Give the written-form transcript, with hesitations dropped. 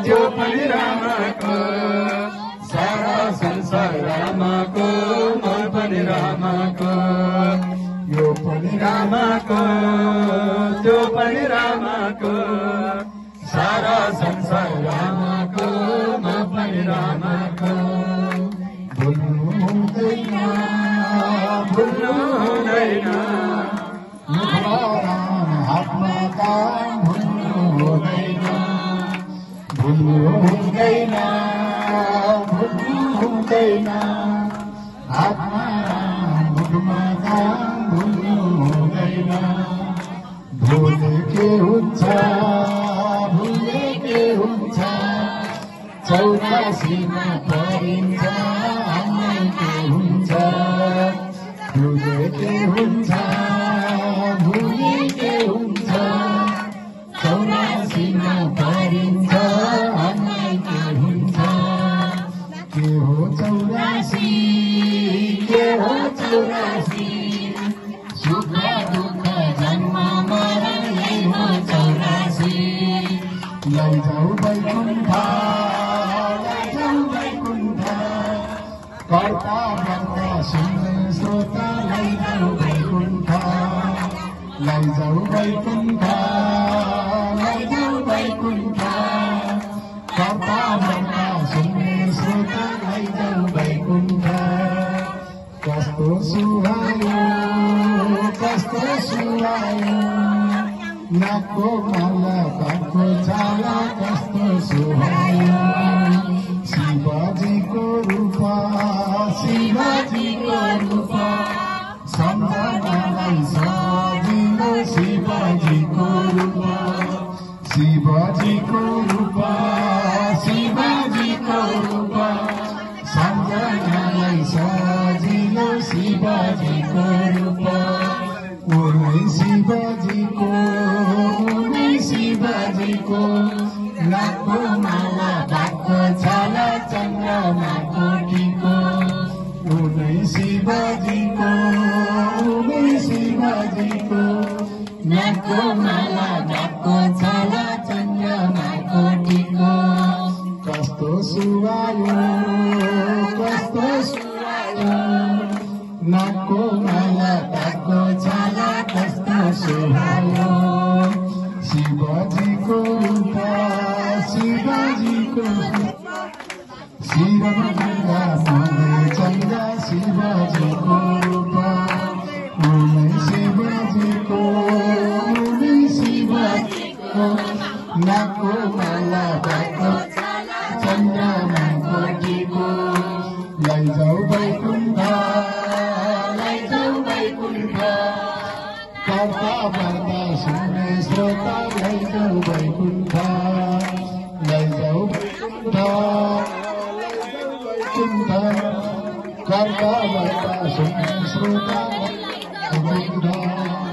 त्यो पनि रामको सारा संसार रामको म पनि रामको यो पनि रामको त्यो पनि रामको सारा संसार रामको म पनि रामको भुल्नु हुँदैन भुल्नु हुँदैन हातमा काम भुल्नु हुँदैन भुल्नु हुँदैन भुल्नु हुँदैन हातमा मुखमा काम भुल्नु हुँदैन भुले के हुन्छ भुले के हुन्छ 84 मा परिन्छ अन्नै के हुन्छ भुले के हुन्छ भुले के हुन्छ 84 मा परिन्छ अन्नै के हुन्छ के हो 84 के हो 84 सुख दुःख जन्म मरण यही हो 84 लैजाऊ वैकुण्ठ लैजाऊ वैकुण्ठ कर्ता बन्दा सुन्ने श्रोता लैजाऊ वैकुण्ठ लैजाऊ वैकुण्ठ लैजाऊ वैकुण्ठ कर्ता बन्दा सुन्ने श्रोता लैजाऊ वैकुण्ठ कस्तो सुहायो नाकको माला काखको छाला कस्तो सुहायो शिवजीको रूप सम्झनालाई सजिलो शिवजीको रूप शिवजीको रूप सम्झनालाई सजिलो शिवजीको रूप ओरै शिवजीको नाकको माला बाघको छाला चन्द्रमाको टीको ओरै शिवजीको नाकको माला बाघको छाला चन्द्रमाको टीको कस्तो सुहायो नाकको माला बाघको छाला कस्तो सुहायो शिवजीको रूप शिरमा गङ्गा मने चन्द्र शिवजीको रूप शिवजीको नाकको माला बाघको चन्द्रमाको टीको लैजाऊ वैकुण्ठ कर्ता बन्दा सुन्ने श्रोता लैजाऊ वैकुण्ठ लैजाऊ वैकुण्ठ कर्ता बन्दा सुन्ने श्रोता वैकुण्ठ